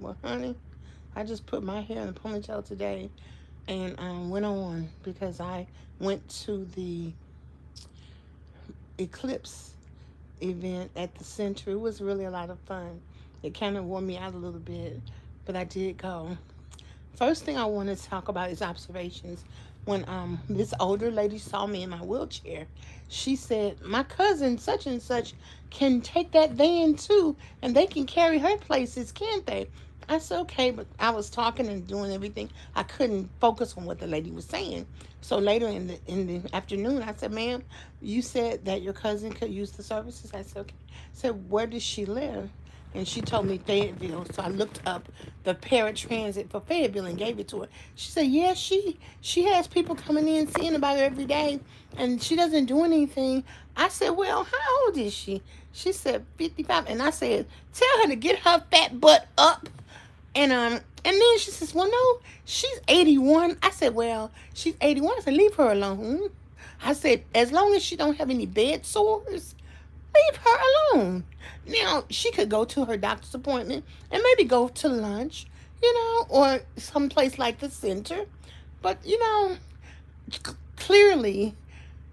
Well, honey, I just put my hair in a ponytail today and went on because I went to the eclipse event at the center. It was really a lot of fun. It kind of wore me out a little bit, but I did go. First thing I want to talk about is observations. When this older lady saw me in my wheelchair, she said, "My cousin such and such can take that van too, and they can carry her places, can't they?" I said, "Okay," but I was talking and doing everything. I couldn't focus on what the lady was saying. So later in the afternoon, I said, "Ma'am, you said that your cousin could use the services." I said, "Okay." I said, "Where does she live?" And she told me Fayetteville. So I looked up the paratransit for Fayetteville and gave it to her. She said, "Yeah, she has people coming in seeing about her every day, and she doesn't do anything." I said, "Well, how old is she?" She said 55, and I said, "Tell her to get her fat butt up." And then she says, "Well, no, she's 81." I said, "Well, she's 81." I said, "Leave her alone." I said, "As long as she don't have any bed sores, leave her alone." Now, she could go to her doctor's appointment and maybe go to lunch, or someplace like the center. But, clearly,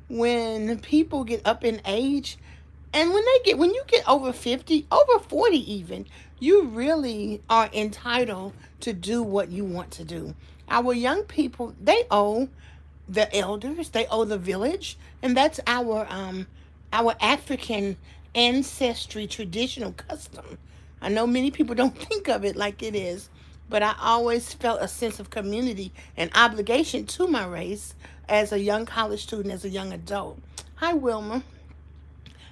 when people get up in age, and when you get over 50, over 40 even, you really are entitled to do what you want to do. Our young people, they owe the elders, they owe the village, and that's our African ancestry traditional custom. I know many people don't think of it like it is, but I always felt a sense of community and obligation to my race as a young college student, as a young adult. Hi, Wilma.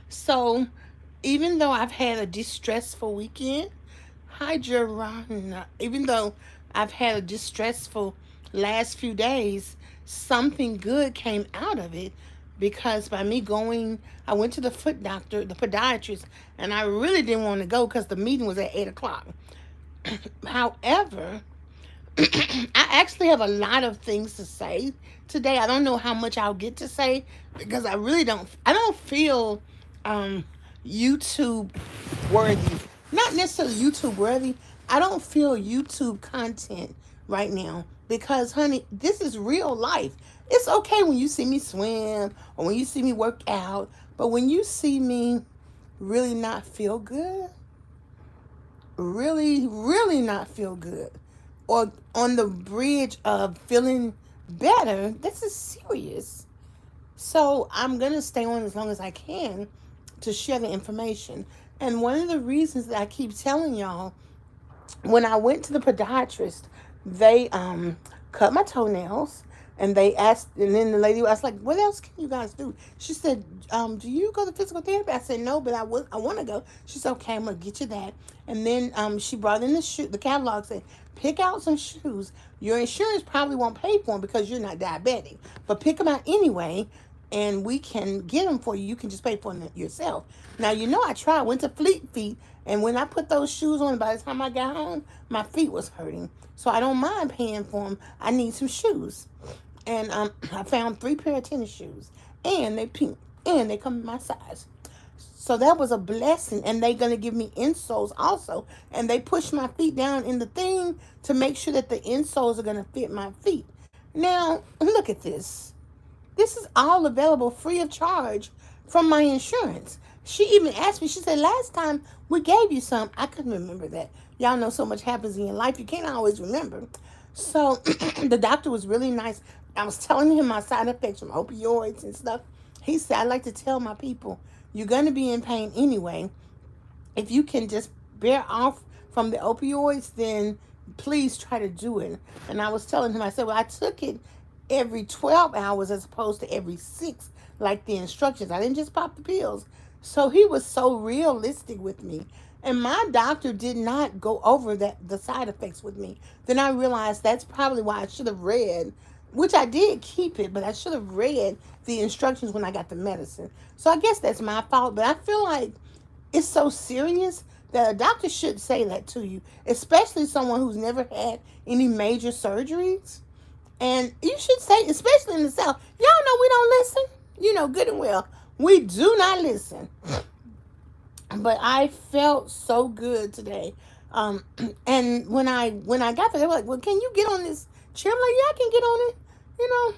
So, even though I've had a distressful weekend, hi, Jerana. Even though I've had a distressful last few days, something good came out of it because by me going, I went to the foot doctor, the podiatrist, and I really didn't want to go because the meeting was at 8 o'clock. However, I actually have a lot of things to say today. I don't know how much I'll get to say because I don't feel um, YouTube worthy. Not necessarily YouTube worthy. I don't feel YouTube content right now because, honey, this is real life. It's okay when you see me swim or when you see me work out, but when you see me really not feel good, really, really not feel good, or on the bridge of feeling better, this is serious. So I'm going to stay on as long as I can to share the information. And one of the reasons that I keep telling y'all, when I went to the podiatrist, they cut my toenails, and they asked, and then the lady was like, "What else can you guys do?" She said, "Do you go to physical therapy?" I said, "No, but I want to go." She said, "Okay, I'm gonna get you that." And then she brought in the catalog, said, "Pick out some shoes. Your insurance probably won't pay for them because you're not diabetic, but pick them out anyway, and we can get them for you. You can just pay for them yourself." Now, I tried, went to Fleet Feet, and when I put those shoes on, by the time I got home, my feet was hurting. So I don't mind paying for them. I need some shoes. And I found 3 pair of tennis shoes, and they pink, and they come in my size. So that was a blessing. And they're going to give me insoles also. And they push my feet down in the thing to make sure that the insoles are going to fit my feet. Now, look at this. This is all available free of charge from my insurance. She even asked me, she said, "Last time we gave you some." I couldn't remember that. Y'all know so much happens in your life, you can't always remember. So the doctor was really nice. I was telling him my side effects from opioids and stuff. He said, "I like to tell my people, you're going to be in pain anyway. If you can just bear off from the opioids, then please try to do it." And I was telling him, I said, "Well, I took it every 12 hours as opposed to every 6, like the instructions. I didn't just pop the pills." So he was so realistic with me. And my doctor did not go over the side effects with me. Then I realized that's probably why I should have read, which I did keep it, but I should have read the instructions when I got the medicine. So I guess that's my fault. But I feel like it's so serious that a doctor should say that to you, especially someone who's never had any major surgeries. And you should say, especially in the South, y'all know we don't listen. Good and well. We do not listen. But I felt so good today. And when I got there, they were like, "Well, can you get on this chair?" I'm like, "Yeah, I can get on it." You know,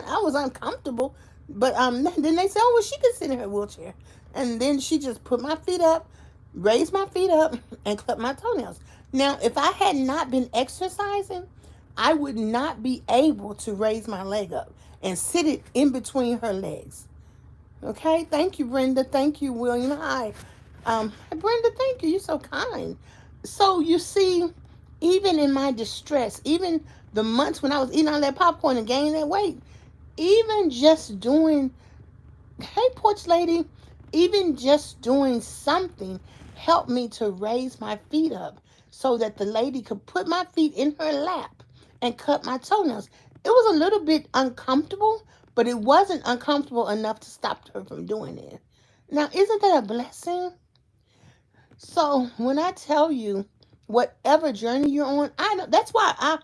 I was uncomfortable, but then they said, "Oh, well, she could sit in her wheelchair," and then she just put my feet up, raised my feet up, and clipped my toenails. Now, if I had not been exercising, I would not be able to raise my leg up and sit it in between her legs. Okay, thank you, Brenda. Thank you, William. Hi, Brenda. Thank you. You're so kind. So you see, even in my distress, even the months when I was eating all that popcorn and gaining that weight, even just doing, hey, porch lady, even just doing something helped me to raise my feet up so that the lady could put my feet in her lap and cut my toenails. It was a little bit uncomfortable, but it wasn't uncomfortable enough to stop her from doing it. Now, isn't that a blessing? So when I tell you, whatever journey you're on, I know that's why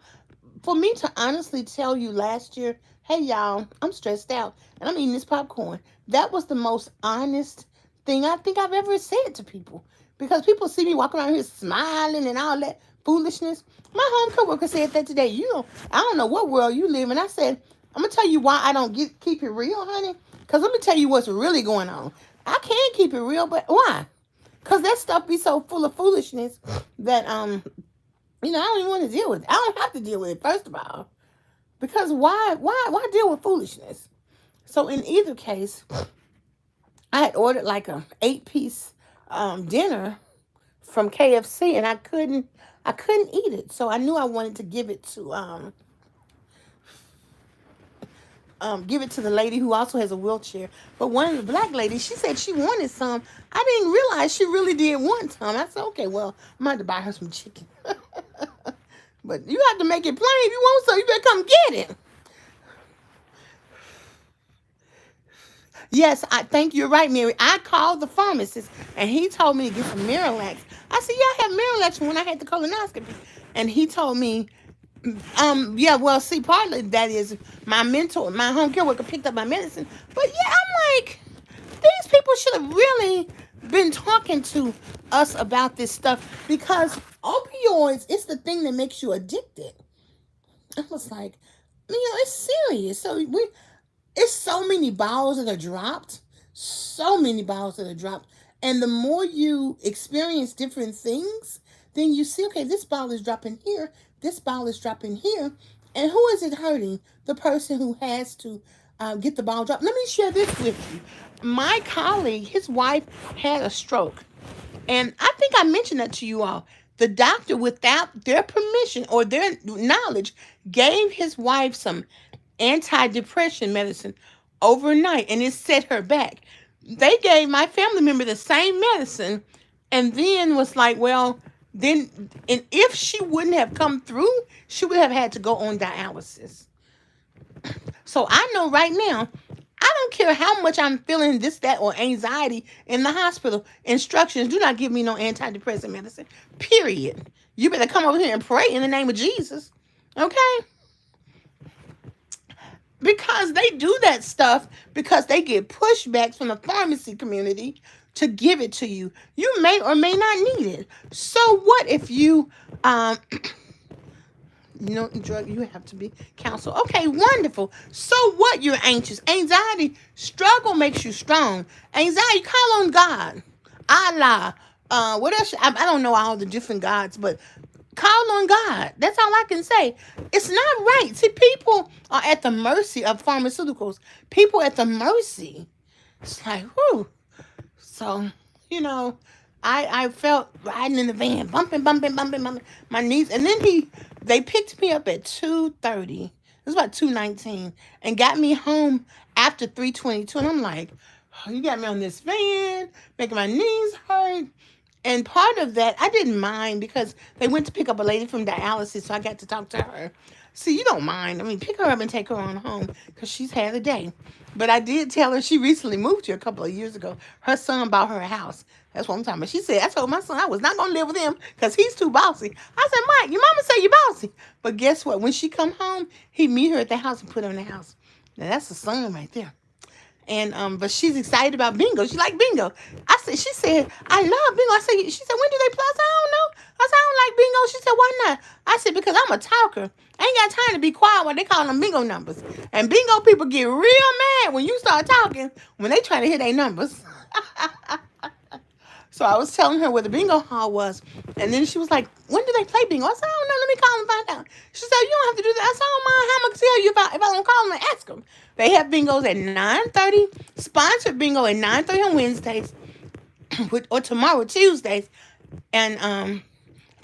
for me to honestly tell you last year, hey y'all, I'm stressed out and I'm eating this popcorn. That was the most honest thing I think I've ever said to people. Because people see me walking around here smiling and all that foolishness. My home coworker said that today. I don't know what world you live in. I said, I'm gonna tell you why I don't keep it real, honey. Because let me tell you what's really going on. I can keep it real, but why? Because that stuff be so full of foolishness that I don't even want to deal with it. I don't have to deal with it, first of all. Because why deal with foolishness? So in either case, I had ordered like a 8-piece dinner from KFC, and I couldn't eat it. So I knew I wanted to give it to the lady who also has a wheelchair. But one of the black ladies, she said she wanted some. I didn't realize she really did want some. I said, okay, well, I'm going to buy her some chicken. But you have to make it plain. If you want some, you better come get it. Yes, I think you're right, Mary. I called the pharmacist, and he told me to get some Miralax. I said, yeah, I had Miralax from when I had the colonoscopy. And he told me, yeah, well, see, partly that is my home care worker picked up my medicine. But yeah, I'm like, these people should have really been talking to us about this stuff because opioids is the thing that makes you addicted. I was like, it's serious. It's so many balls that are dropped. So many balls that are dropped. And the more you experience different things, then you see, okay, this ball is dropping here, this ball is dropping here. And who is it hurting? The person who has to get the ball dropped. Let me share this with you. My colleague, his wife had a stroke. And I think I mentioned that to you all. The doctor, without their permission or their knowledge, gave his wife some antidepressant medicine overnight, and it set her back. They gave my family member the same medicine, and then was like, well, and if she wouldn't have come through, she would have had to go on dialysis. So I know right now, I don't care how much I'm feeling this, that, or anxiety in the hospital. Instructions, do not give me no antidepressant medicine. Period. You better come over here and pray in the name of Jesus. Okay? Because they do that stuff because they get pushbacks from the pharmacy community to give it to you. You may or may not need it. So what if you drug, you have to be counseled. Okay, wonderful. So what? You're anxious. Anxiety, struggle makes you strong. Anxiety, call on God. Allah. What else? I don't know all the different gods, but call on God. That's all I can say. It's not right. See, people are at the mercy of pharmaceuticals. People at the mercy. It's like, whew. So, I felt riding in the van, bumping my knees. And then they picked me up at 2:30. It was about 2:19 and got me home after 3:22. And I'm like, oh, you got me on this van, making my knees hurt. And part of that, I didn't mind because they went to pick up a lady from dialysis, so I got to talk to her. See, you don't mind. I mean, pick her up and take her on home because she's had a day. But I did tell her she recently moved here a couple of years ago. Her son bought her a house. That's what I'm talking about. She said, I told my son I was not going to live with him because he's too bossy. I said, Mike, your mama said you're bossy. But guess what? When she come home, he meet her at the house and put her in the house. Now, that's the son right there. And but she's excited about bingo. She like bingo. She said, I love bingo. She said, when do they play? I said, I don't know. I said, I don't like bingo. She said, why not? I said, because I'm a talker. I ain't got time to be quiet while they call them bingo numbers. And bingo people get real mad when you start talking when they trying to hit their numbers. So I was telling her where the bingo hall was. And then she was like, when do they play bingo? I said, I don't know. Let me call them and find out. She said, you don't have to do that. I said, I don't mind. How I'm going to tell you if I don't call them and ask them. They have bingos at 9:30. Sponsored bingo at 9:30 on Wednesdays. Or tomorrow, Tuesdays. And I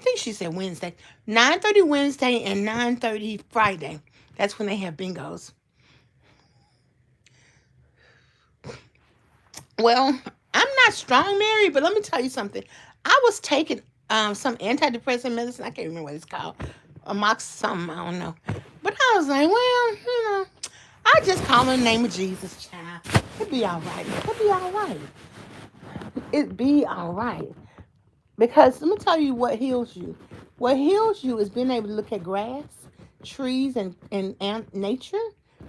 think she said Wednesday. 9:30 Wednesday and 9:30 Friday. That's when they have bingos. Well, I'm not strong, Mary, but let me tell you something. I was taking some antidepressant medicine. I can't remember what it's called. Amox something, I don't know. But I was like, well, I just call in the name of Jesus, child. It'll be all right. It'll be all right. It'll be all right. Because let me tell you what heals you. What heals you is being able to look at grass, trees, and nature.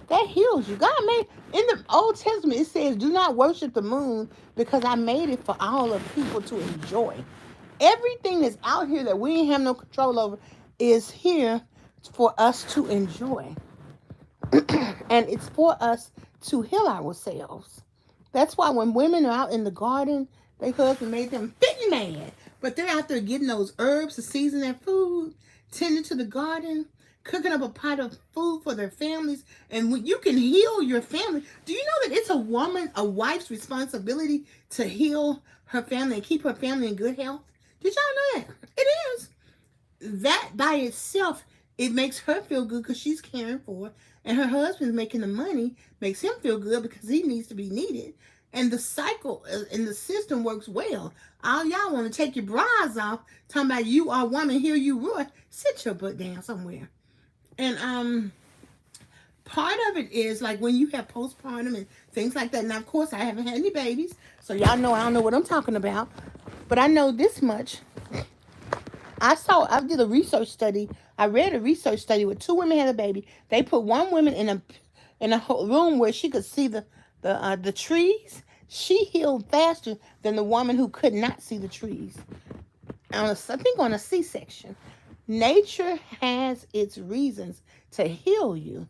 That heals you. God made, in the Old Testament, it says, do not worship the moon because I made it for all of people to enjoy. Everything that's out here that we ain't have no control over is here for us to enjoy. And it's for us to heal ourselves. That's why when women are out in the garden, their husband made them fit mad. But they're out there getting those herbs to season their food, tending to the garden, cooking up a pot of food for their families. And when you can heal your family. Do you know that it's a wife's responsibility to heal her family and keep her family in good health? Did y'all know that? It is. That by itself, it makes her feel good because she's caring for it. And her husband's making the money, makes him feel good because he needs to be needed. And the cycle and the system works well. All y'all want to take your bras off, talking about you are a woman, hear you roar. Sit your butt down somewhere. And part of it is like when you have postpartum and things like that. Now, of course, I haven't had any babies, so y'all know I don't know what I'm talking about. But I know this much. I did a research study. I read a research study where two women had a baby. They put one woman in a whole room where she could see the trees. She healed faster than the woman who could not see the trees. I think on a C-section. Nature has its reasons to heal you.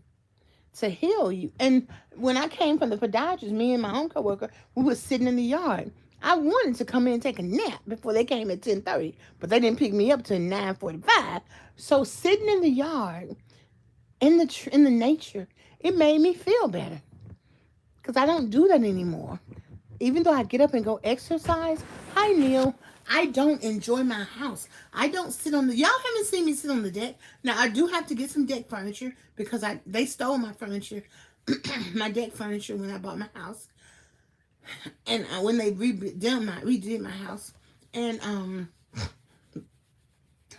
And when I came from the podiatrist, me and my own coworker, we were sitting in the yard. I wanted to come in and take a nap before they came at 10:30, but they didn't pick me up till 9:45. So sitting in the yard, in the nature, it made me feel better because I don't do that anymore. Even though I get up and go exercise, hi Neil, I don't enjoy my house. I don't sit on y'all haven't seen me sit on the deck. Now I do have to get some deck furniture because they stole my furniture, my deck furniture when I bought my house. And when they redid my house. And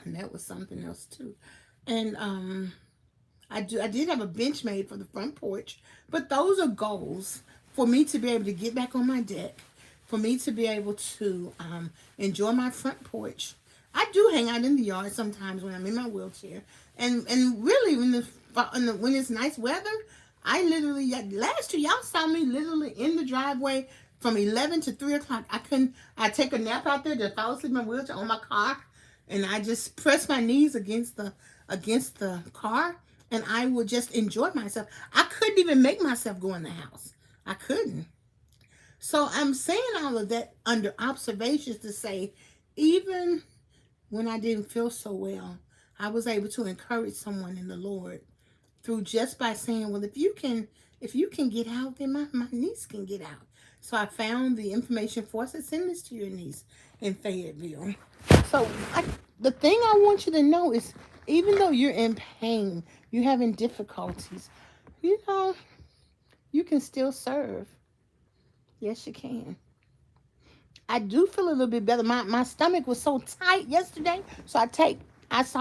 that was something else too. And I did have a bench made for the front porch, but those are goals for me to be able to get back on my deck, for me to be able to enjoy my front porch. I do hang out in the yard sometimes when I'm in my wheelchair, and really when it's nice weather, I literally last year y'all saw me literally in the driveway from 11 to 3 o'clock. I take a nap out there to fall asleep in my wheelchair on my car, and I just press my knees against the car, and I would just enjoy myself. I couldn't even make myself go in the house. I couldn't. So I'm saying all of that under observations to say, even when I didn't feel so well, I was able to encourage someone in the Lord through just by saying, well, if you can get out, then my niece can get out. So I found the information for us to send this to your niece in Fayetteville. So the thing I want you to know is, even though you're in pain, you're having difficulties, you can still serve. Yes, you can. I do feel a little bit better. My stomach was so tight yesterday, so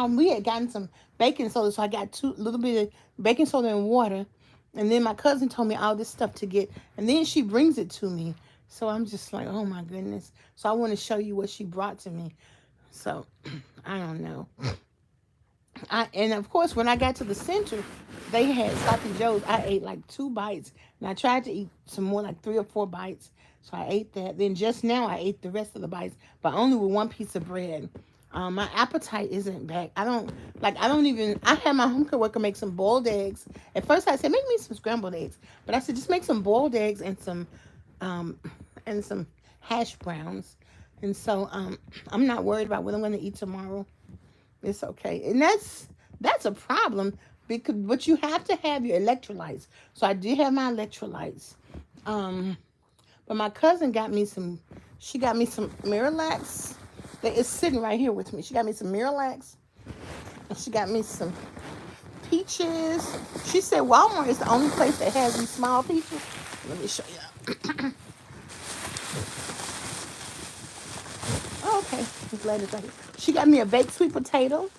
we had gotten some baking soda, so I got little bit of baking soda and water, and then my cousin told me all this stuff to get, and then she brings it to me. So I'm just like, oh my goodness. So I want to show you what she brought to me. So I don't know. And of course, when I got to the center, they had sloppy joes. I ate like 2 bites, and I tried to eat some more, like 3 or 4 bites. So I ate that. Then just now I ate the rest of the bites, but only with one piece of bread. My appetite isn't back. I don't like. I don't even. I had my home care worker make some boiled eggs. At first I said make me some scrambled eggs, but I said just make some boiled eggs um, and some hash browns. And so I'm not worried about what I'm going to eat tomorrow. It's okay, and that's a problem because but you have to have your electrolytes. So I did have my electrolytes, um, but my cousin got me some. She got me some Miralax. That is sitting right here with me. She got me some Miralax, and she got me some peaches. She said Walmart is the only place that has these small peaches. Let me show you. Oh, okay, I'm glad it's right here. She got me a baked sweet potato.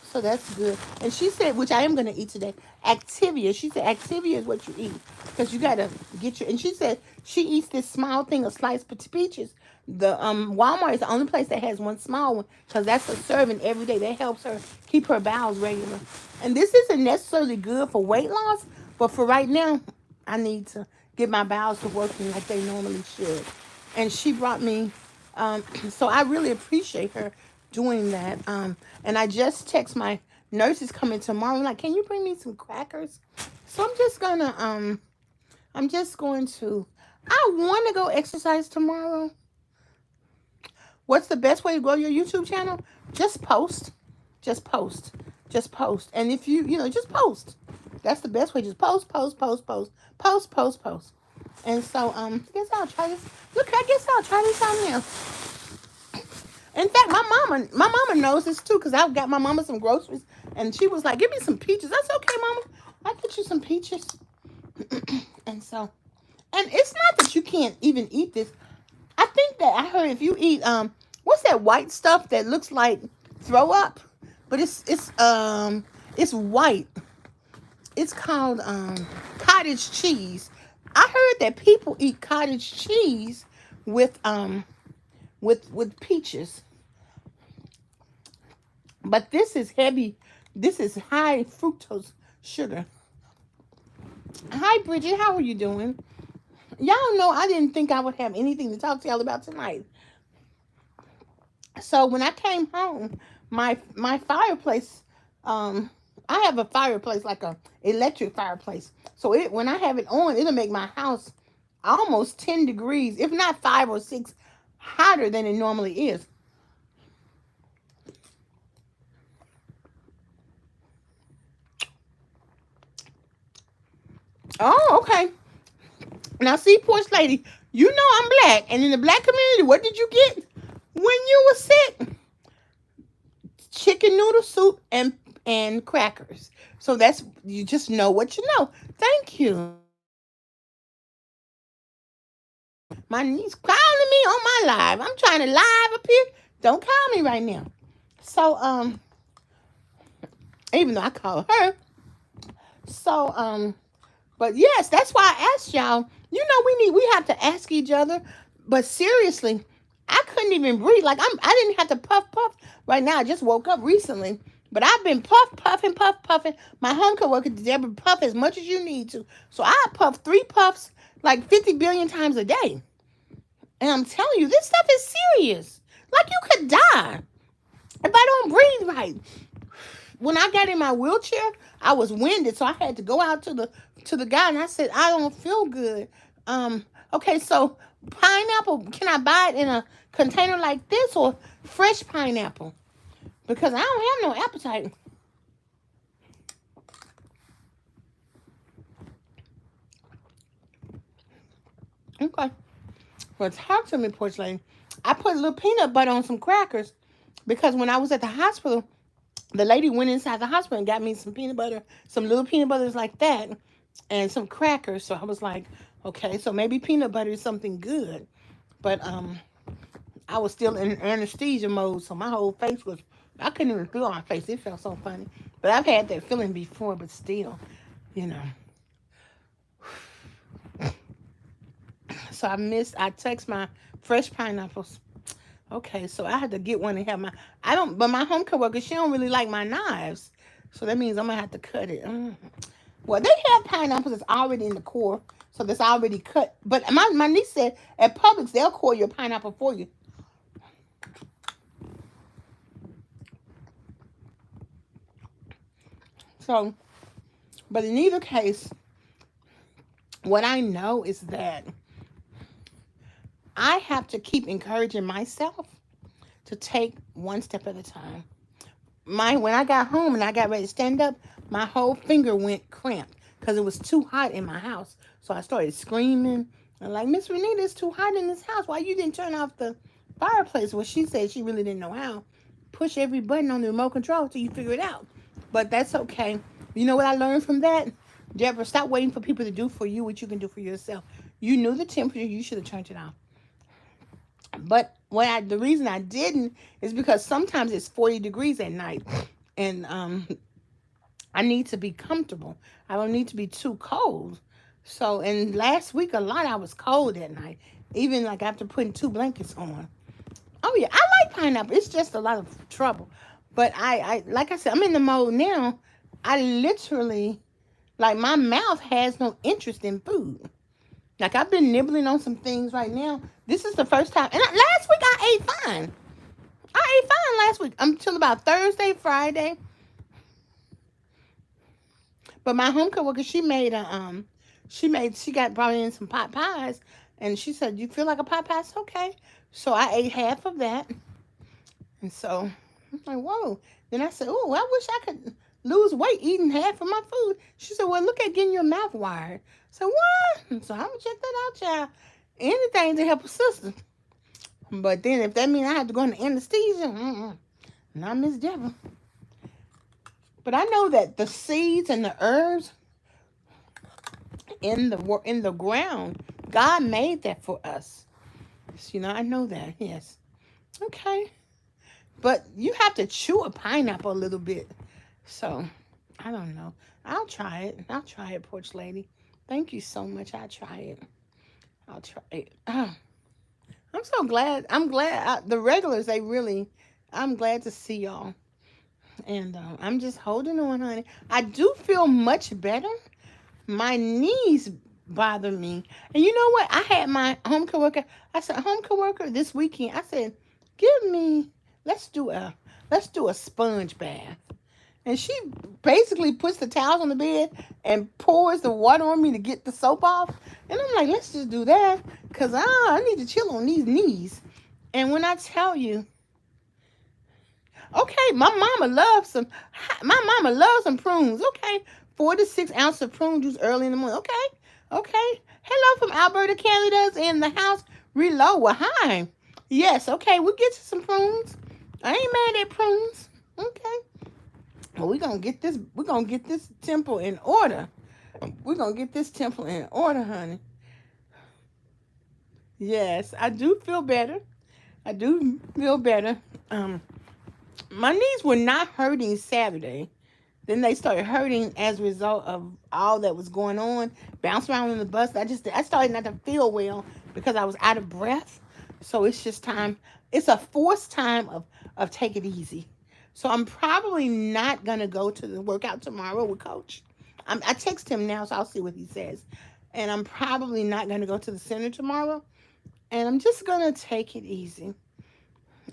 So that's good. And she said, which I am going to eat today, Activia. She said Activia is what you eat because you got to get your. And she said she eats this small thing of sliced peaches. The Walmart is the only place that has one small one because that's a serving every day. That helps her keep her bowels regular. And this isn't necessarily good for weight loss, but for right now, I need to get my bowels to working like they normally should. And she brought me so I really appreciate her doing that. And I just text my nurses coming tomorrow. I'm like, can you bring me some crackers? So I'm just going to. I want to go exercise tomorrow. What's the best way to grow your YouTube channel? Just post, just post, just post. And if just post. That's the best way. Just post, post, post, post, post, post, post. And so I guess I'll try this. Look, I guess I'll try this out now. In fact, my mama knows this too, because I've got my mama some groceries, and she was like, "Give me some peaches." That's okay, mama. I'll get you some peaches. And so, and it's not that you can't even eat this. I think that I heard if you eat what's that white stuff that looks like throw up, but it's white. It's called cottage cheese. I heard that people eat cottage cheese with with peaches. But this is heavy. This is high fructose sugar. Hi, Bridget. How are you doing? Y'all know I didn't think I would have anything to talk to y'all about tonight. So when I came home, my fireplace, I have a fireplace like a electric fireplace. So when I have it on, it'll make my house almost 10 degrees, if not 5 or 6, hotter than it normally is. Oh, okay. Now, see, porch lady, you know I'm black, and in the black community, what did you get when you were sick? Chicken noodle soup and crackers. So that's you just know what you know. Thank you. My niece calling me on my live. I'm trying to live up here. Don't call me right now. So even though I call her. So but yes, that's why I asked y'all. We have to ask each other. But seriously, I couldn't even breathe. Like I didn't have to puff. Right now, I just woke up recently. But I've been puffing. My home care worker, Deborah, puff as much as you need to. So I puff 3 puffs like 50 billion times a day. And I'm telling you, this stuff is serious. Like you could die if I don't breathe right. When I got in my wheelchair, I was winded, so I had to go out to the guy, and I said, I don't feel good. Okay, so pineapple, can I buy it in a container like this or fresh pineapple? Because I don't have no appetite. Okay. Well, talk to me, porch lady. I put a little peanut butter on some crackers because when I was at the hospital, the lady went inside the hospital and got me some peanut butter, some little peanut butters like that, and some crackers. So I was like, okay, so maybe peanut butter is something good. But I was still in anesthesia mode, so my whole face was, I couldn't even feel my face. It felt so funny. But I've had that feeling before, but still, you know. So I text my fresh pineapples. Okay, so I had to get one and have but my home care worker, she don't really like my knives. So that means I'm going to have to cut it. Well, they have pineapples that's already in the core, so that's already cut. But my niece said at Publix they'll core your pineapple for you. So, but in either case, what I know is that I have to keep encouraging myself to take one step at a time. When I got home and I got ready to stand up, my whole finger went cramped because it was too hot in my house. So I started screaming. I'm like, Miss Renita, it's too hot in this house. Why you didn't turn off the fireplace? Well, she said she really didn't know how. Push every button on the remote control till you figure it out. But that's okay. You know what I learned from that? Deborah, stop waiting for people to do for you what you can do for yourself. You knew the temperature. You should have turned it off. But the reason I didn't is because sometimes it's 40 degrees at night, and I need to be comfortable. I don't need to be too cold. So, and last week a lot I was cold at night, even like after putting 2 blankets on. Oh yeah, I like pineapple. It's just a lot of trouble. But I like I said, I'm in the mode now. I literally, like, my mouth has no interest in food. Like, I've been nibbling on some things right now. This is the first time. And last week I ate fine. I ate fine last week until about Thursday, Friday. But my home coworker, she got brought in some pot pies. And she said, you feel like a pot pie? It's okay. So I ate half of that. And so I'm like, whoa. Then I said, oh, I wish I could lose weight eating half of my food. She said, well, look at getting your mouth wired. So what? So I'm going to check that out, child. Anything to help a sister. But then if that means I have to go into anesthesia, not Miss Deborah. But I know that the seeds and the herbs in the ground, God made that for us. So, I know that, yes. Okay. But you have to chew a pineapple a little bit. So, I don't know. I'll try it, Porch Lady. Thank you so much. I'll try it. I'm so glad. I'm glad. The regulars, I'm glad to see y'all. And I'm just holding on, honey. I do feel much better. My knees bother me. And you know what? I had my home coworker. I said, home coworker, this weekend, I said, let's do a sponge bath. And she basically puts the towels on the bed and pours the water on me to get the soap off. And I'm like, let's just do that. Because I need to chill on these knees. And when I tell you, okay, my mama loves some prunes. Okay, 4 to 6 ounces of prune juice early in the morning. Okay. Hello from Alberta, Canada's in the house. Reload. Well, hi. Yes, okay, we'll get you some prunes. I ain't mad at prunes. Okay. Well, we're gonna get this temple in order. Honey. Yes, I do feel better. My knees were not hurting Saturday. Then they started hurting as a result of all that was going on. Bounce around on the bus. I started not to feel well because I was out of breath. So it's just time. It's a forced time of take it easy. So I'm probably not going to go to the workout tomorrow with Coach. I text him now, so I'll see what he says. And I'm probably not going to go to the center tomorrow. And I'm just going to take it easy.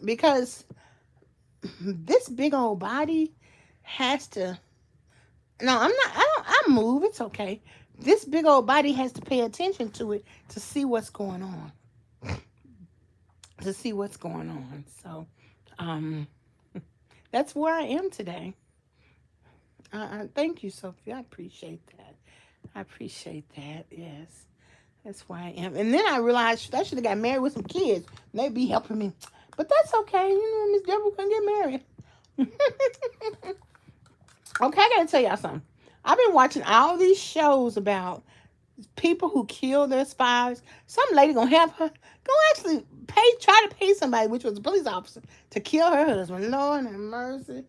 Because this big old body has to... No, I move. It's okay. This big old body has to pay attention to it to see what's going on. So, that's where I am today. Thank you, Sophie. I appreciate that. Yes. That's where I am. And then I realized I should have got married with some kids. They'd be helping me. But that's okay. Miss Deborah can get married. Okay, I gotta tell y'all something. I've been watching all these shows about people who kill their spouse. Some lady gonna have her actually try to pay somebody, which was a police officer, to kill her husband. Lord have mercy.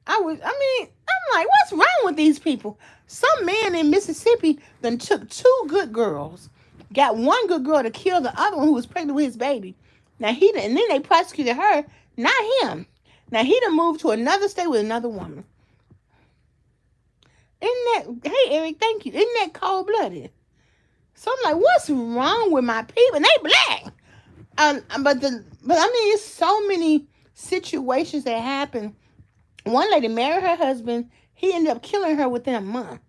I'm like, what's wrong with these people? Some man in Mississippi then took 2 good girls, got one good girl to kill the other one who was pregnant with his baby. And then they prosecuted her, not him. Now he done moved to another state with another woman. Isn't that, hey, Eric, thank you. Isn't that cold-blooded? So I'm like, what's wrong with my people? And they black. But I mean, it's so many situations that happen. One lady married her husband. He ended up killing her within a month.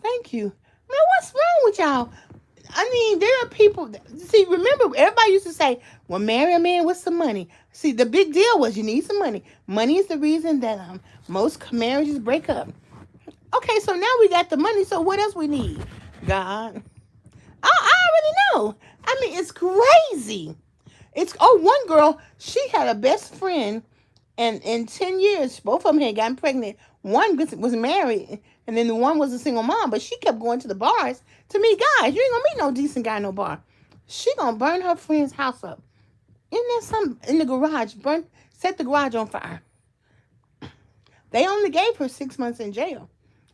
Thank you. Man, what's wrong with y'all? I mean, there are people. See, remember, everybody used to say, well, marry a man with some money. See, the big deal was you need some money. Money is the reason that most marriages break up. Okay, so now we got the money, so what else we need? God. I already know. I mean, it's crazy. One girl, she had a best friend, and in 10 years, both of them had gotten pregnant. One was married, and then the one was a single mom, but she kept going to the bars to meet guys. You ain't gonna meet no decent guy in no bar. She gonna burn her friend's house up. Isn't there some in the garage? Set the garage on fire. They only gave her 6 months in jail,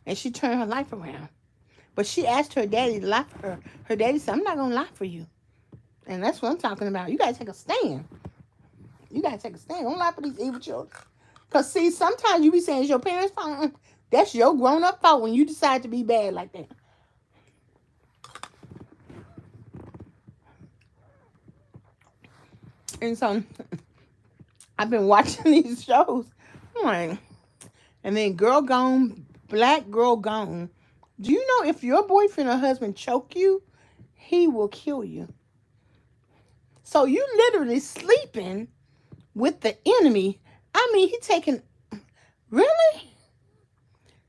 and she turned her life around. But she asked her daddy to lie for her. Her daddy said, I'm not gonna lie for you. And that's what I'm talking about. You gotta take a stand. You gotta take a stand. Don't lie for these evil children. Because, see, sometimes you be saying it's your parents' fault. That's your grown-up fault when you decide to be bad like that. And so, I've been watching these shows. I'm like, and then Girl Gone, Black Girl Gone. Do you know if your boyfriend or husband choke you, he will kill you? So you literally sleeping with the enemy. I mean, he taking, really?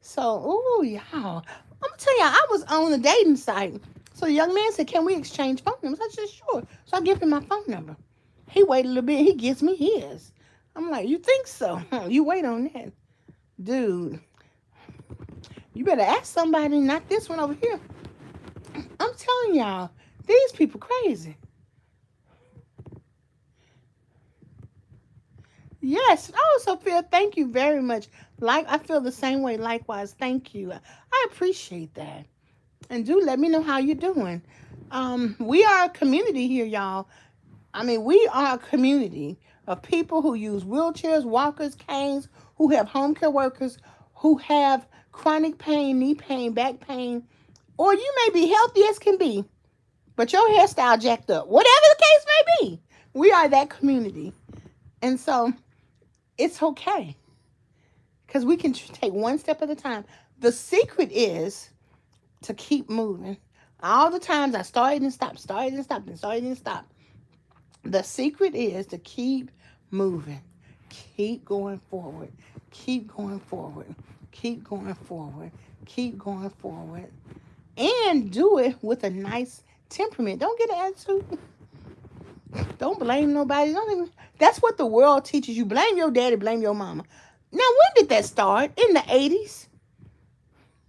So, oh, y'all. I'm going to tell y'all, I was on a dating site. So the young man said, can we exchange phone numbers? I said, sure. So I give him my phone number. He waited a little bit. He gives me his. I'm like, you think so? You wait on that. Dude, you better ask somebody, not this one over here. I'm telling y'all, these people crazy. Yes. Oh, Sophia, thank you very much. I feel the same way. Likewise, thank you. I appreciate that. And do let me know how you're doing. We are a community here, y'all. I mean, we are a community of people who use wheelchairs, walkers, canes, who have home care workers, who have chronic pain, knee pain, back pain, or you may be healthy as can be, but your hairstyle jacked up. Whatever the case may be, we are that community. And so it's okay because we can take one step at a time. The secret is to keep moving. All the times I started and stopped. The secret is to keep moving. Keep going forward. Keep going forward. Keep going forward. Keep going forward. And do it with a nice temperament. Don't get an attitude. Don't blame nobody. That's what the world teaches you. Blame your daddy, blame your mama. Now, when did that start? In the 80s?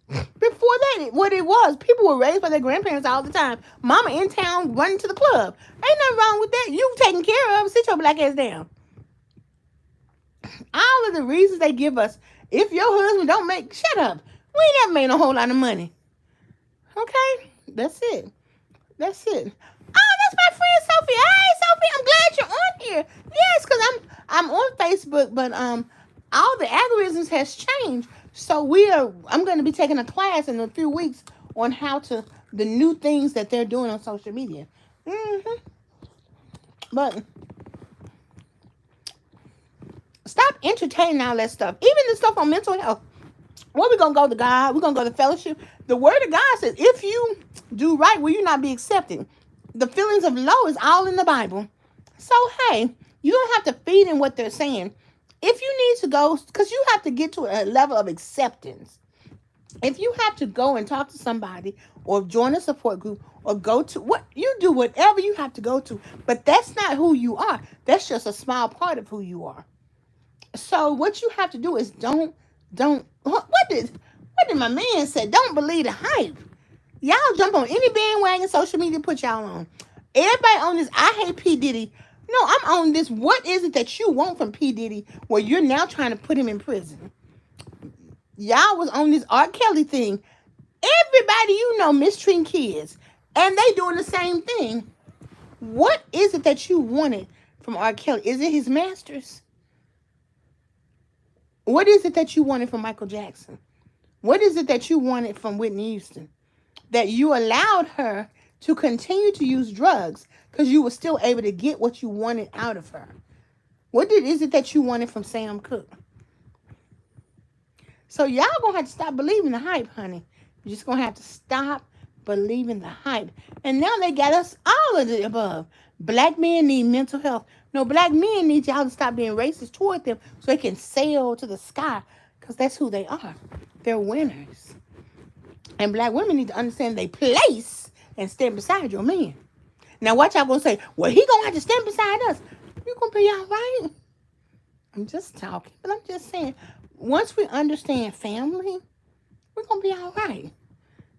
Before that, what it was, people were raised by their grandparents all the time. Mama in town running to the club. Ain't nothing wrong with that. You taken care of. Sit your black ass down. All of the reasons they give us, if your husband don't make, shut up. We ain't never made a whole lot of money. Okay? That's it. That's it. Oh, that's my friend Sophie. Hey, Sophie, I'm glad you're on here. Yes, because I'm on Facebook, but all the algorithms has changed. So I'm going to be taking a class in a few weeks on the new things that they're doing on social media. But stop entertaining all that stuff. Even the stuff on mental health. Where we going to go to God? We're going to go to fellowship. The word of God says, if you do right, will you not be accepted? The feelings of low is all in the Bible. So, hey, you don't have to feed in what they're saying. If you need to go, because you have to get to a level of acceptance. If you have to go and talk to somebody or join a support group or go to you do whatever you have to go to, but that's not who you are. That's just a small part of who you are. So what you have to do is don't what did my man say? Don't believe the hype. Y'all jump on any bandwagon social media put y'all on. Everybody on this I hate P. Diddy. No, I'm on this. What is it that you want from P. Diddy where you're now trying to put him in prison? Y'all was on this R. Kelly thing. Everybody you know mistreating kids. And they doing the same thing. What is it that you wanted from R. Kelly? Is it his masters? What is it that you wanted from Michael Jackson? What is it that you wanted from Whitney Houston? That you allowed her to continue to use drugs because you were still able to get what you wanted out of her. Is it that you wanted from Sam Cooke? So y'all gonna have to stop believing the hype, honey. You're just gonna have to stop believing the hype. And now they got us all of the above. Black men need mental health. No, black men need y'all to stop being racist toward them so they can sail to the sky, because that's who they are. They're winners. And black women need to understand their place and stand beside your man. Now, what y'all gonna say? Well, he gonna have to stand beside us. You gonna be all right? I'm just talking, but I'm just saying. Once we understand family, we're gonna be all right.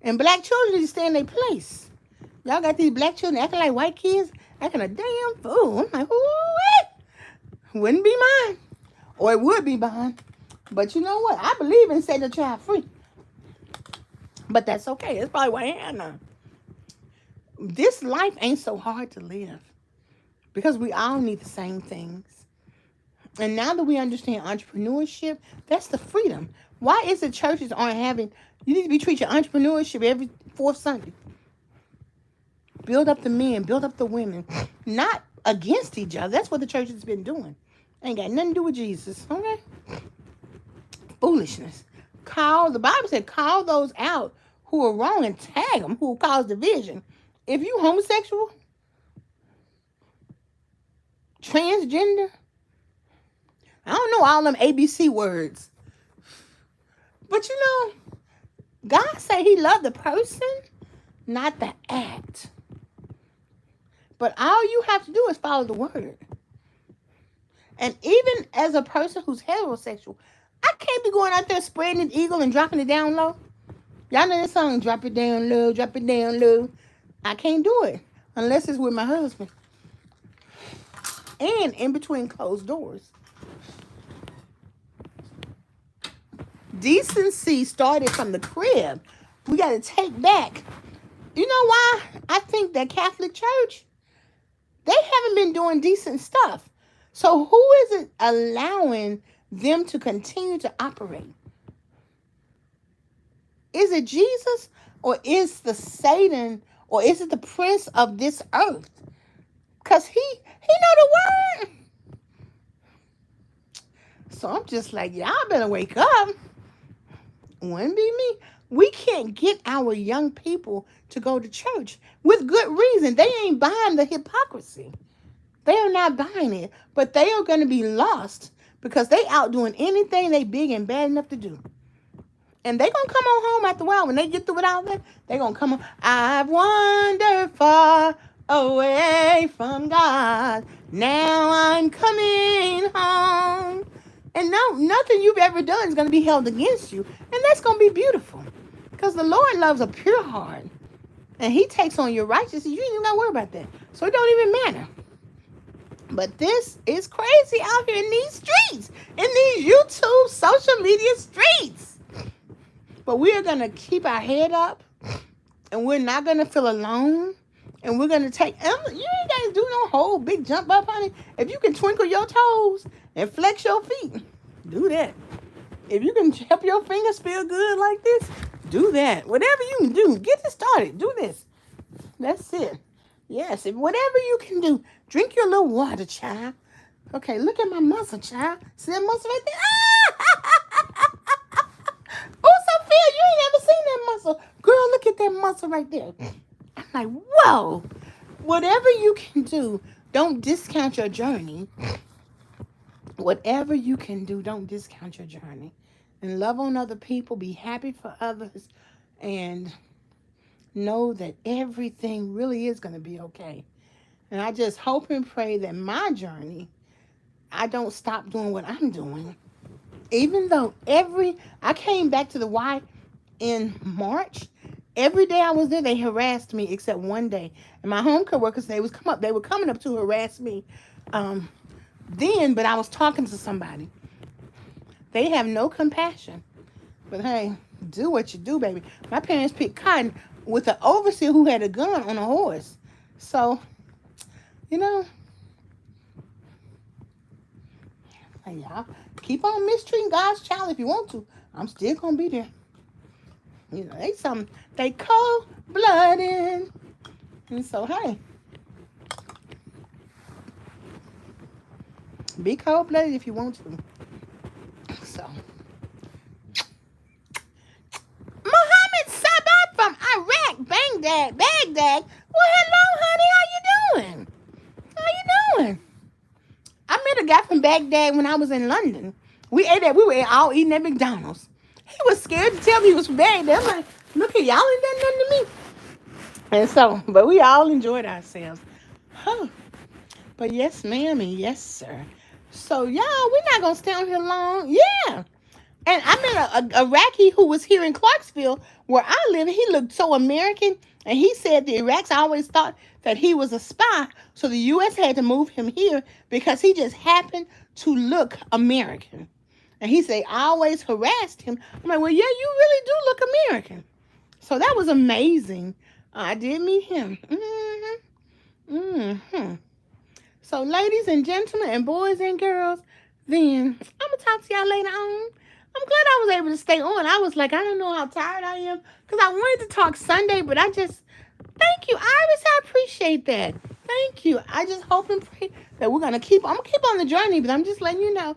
And black children need to stay in their place. Y'all got these black children acting like white kids, acting a damn fool. I'm like, ooh, wouldn't be mine, or it would be mine. But you know what? I believe in setting a child free. But that's okay. That's probably why I am now. This life ain't so hard to live because we all need the same things. And now that we understand entrepreneurship, that's the freedom. Why is it churches aren't having, you need to be treating entrepreneurship every fourth Sunday. Build up the men, build up the women, not against each other. That's what the church has been doing. Ain't got nothing to do with Jesus, okay? Foolishness. The Bible said, call those out who are wrong and tag them who cause division. If you homosexual, transgender, I don't know all them ABC words. But you know, God said he loved the person, not the act. But all you have to do is follow the word. And even as a person who's heterosexual, I can't be going out there spreading the eagle and dropping it down low. Y'all know that song, drop it down low, drop it down low. I can't do it unless it's with my husband. And in between closed doors. Decency started from the crib. We got to take back. You know why? I think that Catholic Church, they haven't been doing decent stuff. So who is it allowing them to continue to operate? Is it Jesus, or is the Satan, or is it the prince of this earth? Because he know the word. So I'm just like, y'all better wake up. Wouldn't be me. We can't get our young people to go to church with good reason. They ain't buying the hypocrisy. They are not buying it. But they are going to be lost because they out doing anything they big and bad enough to do. And they going to come on home after a while. When they get through with all that, they going to come on. I've wandered far away from God. Now I'm coming home. And no, nothing you've ever done is going to be held against you. And that's going to be beautiful. Because the Lord loves a pure heart. And he takes on your righteousness. You ain't even got to worry about that. So it don't even matter. But this is crazy out here in these streets. In these YouTube social media streets. But we are going to keep our head up. And we're not going to feel alone. And we're going to take... You ain't got to do no whole big jump up, honey. If you can twinkle your toes and flex your feet, do that. If you can help your fingers feel good like this, do that. Whatever you can do, get it started. Do this. That's it. Yes, whatever you can do. Drink your little water, child. Okay, look at my muscle, child. See that muscle right there? Oh, Sophia, you ain't never seen that muscle. Girl, look at that muscle right there. I'm like, whoa. Whatever you can do, don't discount your journey. Whatever you can do, don't discount your journey. And love on other people. Be happy for others. And know that everything really is going to be okay. And I just hope and pray that my journey, I don't stop doing what I'm doing. Even though I came back to the Y in March. Every day I was there, they harassed me except one day. And my home care workers, they were coming up to harass me but I was talking to somebody. They have no compassion. But hey, do what you do, baby. My parents picked cotton with an overseer who had a gun on a horse. So, you know, hey, y'all, keep on mistreating God's child if you want to. I'm still going to be there. You know, they cold-blooded. And so, hey, be cold-blooded if you want to. So, Mohammed Sabat from Iraq, Baghdad. Well, hello, honey. How you doing? How you doing? I met a guy from Baghdad when I was in London. We were all eating at McDonald's. He was scared to tell me he was from Baghdad. I'm like, look at y'all ain't done nothing to me. And so, but we all enjoyed ourselves. Huh. But yes, ma'am, and yes, sir. So, y'all, we're not going to stay on here long. Yeah. And I met a Iraqi who was here in Clarksville, where I live. He looked so American. And he said the Iraqs always thought that he was a spy. So the U.S. had to move him here because he just happened to look American. And he said, I always harassed him. I'm like, well, yeah, you really do look American. So that was amazing. I did meet him. So, ladies and gentlemen, and boys and girls, then I'm going to talk to y'all later on. I'm glad I was able to stay on. I was like, I don't know how tired I am because I wanted to talk Sunday, but thank you, Iris. I appreciate that. Thank you. I just hope and pray that I'm going to keep on the journey, but I'm just letting you know,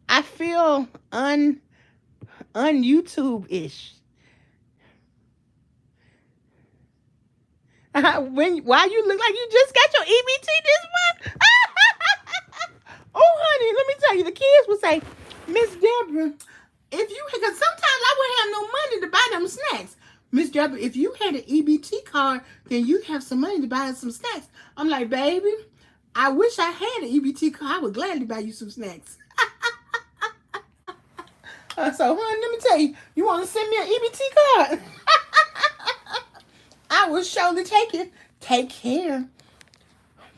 I feel un-YouTube-ish. Why you look like you just got your EBT this month? Oh, honey, let me tell you, the kids would say, Miss Deborah, because sometimes I wouldn't have no money to buy them snacks. Miss Deborah, if you had an EBT card, then you'd have some money to buy some snacks. I'm like, baby, I wish I had an EBT card. I would gladly buy you some snacks. So, honey, let me tell you, you want to send me an EBT card? I will surely take it. Take care.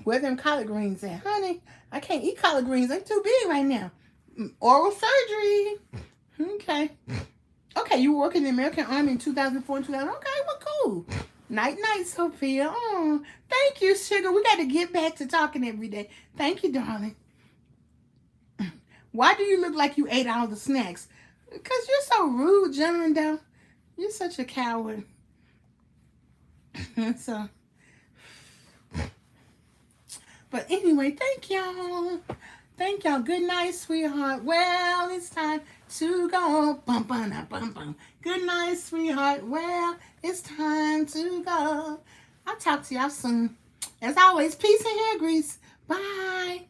Where them collard greens at? Honey, I can't eat collard greens. They're too big right now. Oral surgery. Okay. Okay, you were working in the American Army in 2004 and 2000. Okay, well, cool. Night, Sophia. Oh, thank you, sugar. We got to get back to talking every day. Thank you, darling. Why do you look like you ate all the snacks? Because you're so rude, John Doe. You're such a coward. So, but anyway, thank y'all. Thank y'all. Good night, sweetheart. Well, it's time to go. Bum, bum, bum, bum. Good night, sweetheart. Well, it's time to go. I'll talk to y'all soon. As always, peace and hair grease. Bye.